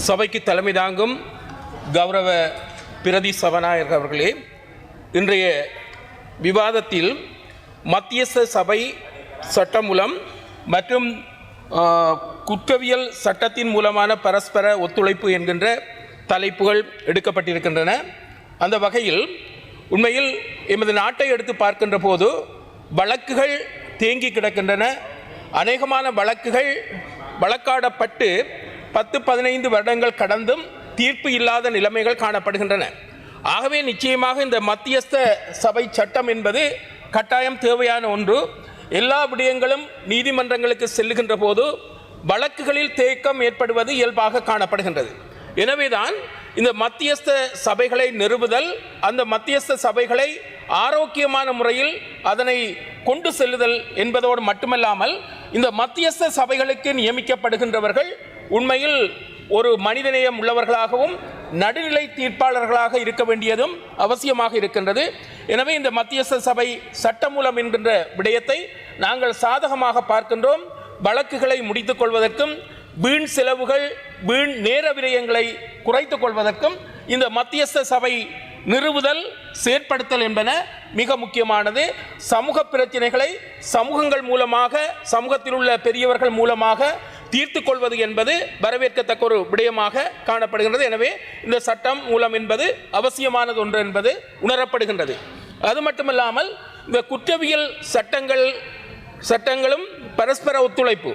சபைக்கு தலைமை தாங்கும் கௌரவ பிரதி சபாநாயகர் அவர்களே, இன்றைய விவாதத்தில் மத்தியஸ்த சபை சட்டமூலம் மற்றும் குற்றவியல் சட்டத்தின் மூலமான பரஸ்பர ஒத்துழைப்பு என்கின்ற தலைப்புகள் எடுக்கப்பட்டிருக்கின்றன. அந்த வகையில் உண்மையில் எமது நாட்டை எடுத்து பார்க்கின்ற போது வழக்குகள் தேங்கி கிடக்கின்றன. அநேகமான வழக்குகள் வழக்காடப்பட்டு 10-15 வருடங்கள் கடந்தும் தீர்ப்பு இல்லாத நிலைமைகள் காணப்படுகின்றன. ஆகவே நிச்சயமாக இந்த மத்தியஸ்த சபை சட்டம் என்பது கட்டாயம் தேவையான ஒன்று. எல்லா விடயங்களும் நீதிமன்றங்களுக்கு செல்லுகின்ற போது வழக்குகளில் தேக்கம் ஏற்படுவது இயல்பாக காணப்படுகின்றது. எனவேதான் இந்த மத்தியஸ்த சபைகளை நிறுவுதல், அந்த மத்தியஸ்த சபைகளை ஆரோக்கியமான முறையில் அதனை கொண்டு செல்லுதல் என்பதோடு மட்டுமல்லாமல் இந்த மத்தியஸ்த சபைகளுக்கு நியமிக்கப்படுகின்றவர்கள் உண்மையில் ஒரு மனிதநேயம் உள்ளவர்களாகவும் நடுநிலை தீர்ப்பாளர்களாக இருக்க வேண்டியதும் அவசியமாக இருக்கின்றது. எனவே இந்த மத்தியஸ்த சபை சட்டமூலம் என்கின்ற விடயத்தை நாங்கள் சாதகமாக பார்க்கின்றோம். வழக்குகளை முடித்துக் கொள்வதற்கும் வீண் செலவுகள், வீண் நேர விரயங்களை குறைத்துக் கொள்வதற்கும் இந்த மத்தியஸ்த சபை நிறுவுதல், செயற்படுத்தல் என்பன மிக முக்கியமானது. சமூக பிரச்சனைகளை சமூகங்கள் மூலமாக, சமூகத்தில் உள்ள பெரியவர்கள் மூலமாக தீர்த்து கொள்வது என்பது வரவேற்கத்தக்க ஒரு விடயமாக காணப்படுகின்றது. எனவே இந்த சட்டம் மூலம் என்பது அவசியமானது ஒன்று என்பது உணரப்படுகின்றது. அது மட்டுமல்லாமல் இந்த குற்றவியல் சட்டங்களும் பரஸ்பர ஒத்துழைப்பு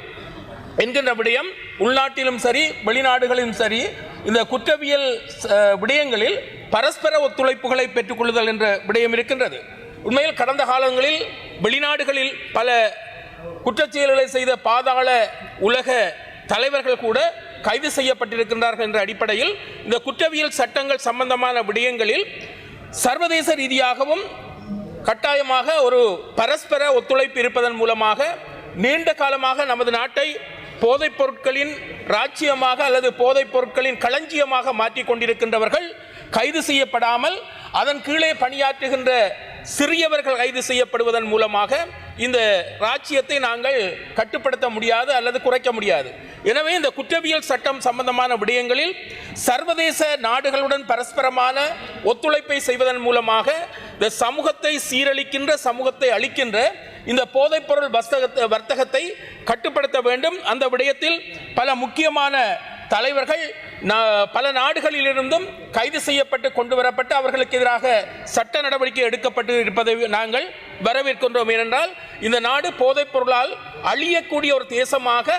என்கின்ற விடயம் உள்நாட்டிலும் சரி வெளிநாடுகளிலும் சரி இந்த குற்றவியல் விடயங்களில் பரஸ்பர ஒத்துழைப்புகளை பெற்றுக்கொள்ளுதல் என்ற விடயம் இருக்கின்றது. உண்மையில் கடந்த காலங்களில் வெளிநாடுகளில் பல குற்றச்செயல்களை செய்த பாதாள உலக தலைவர்கள் கூட கைது செய்யப்பட்டிருக்கின்றார்கள் என்ற அடிப்படையில் இந்த குற்றவியல் சட்டங்கள் சம்பந்தமான விடயங்களில் சர்வதேச ரீதியாகவும் கட்டாயமாக ஒரு பரஸ்பர ஒத்துழைப்பு இருப்பதன் மூலமாக நீண்ட காலமாக நமது நாட்டை போதைப் பொருட்களின் ராஜ்யமாக அல்லது போதைப் பொருட்களின் களஞ்சியமாக மாற்றிக் கொண்டிருக்கின்றவர்கள் கைது செய்யப்படாமல் அதன் கீழே பணியாற்றுகின்ற சிறியவர்கள் கைது செய்யப்படுவதன் மூலமாக இந்த ராஜ்யத்தை நாங்கள் கட்டுப்படுத்த முடியாது அல்லது குறைக்க முடியாது. எனவே இந்த குற்றவியல் சட்டம் சம்பந்தமான விடயங்களில் சர்வதேச நாடுகளுடன் பரஸ்பரமான ஒத்துழைப்பை செய்வதன் மூலமாக இந்த சமூகத்தை சீரழிக்கின்ற, சமூகத்தை அழிக்கின்ற இந்த போதைப்பொருள் வர்த்தகத்தை கட்டுப்படுத்த வேண்டும். அந்த விடயத்தில் பல முக்கியமான தலைவர்கள் பல நாடுகளிலிருந்தும் கைது செய்யப்பட்டு கொண்டு வரப்பட்டு அவர்களுக்கு எதிராக சட்ட நடவடிக்கை எடுக்கப்பட்டு இருப்பதை நாங்கள் வரவேற்கின்றோம். ஏனென்றால் இந்த நாடு போதைப் பொருளால் அழியக்கூடிய ஒரு தேசமாக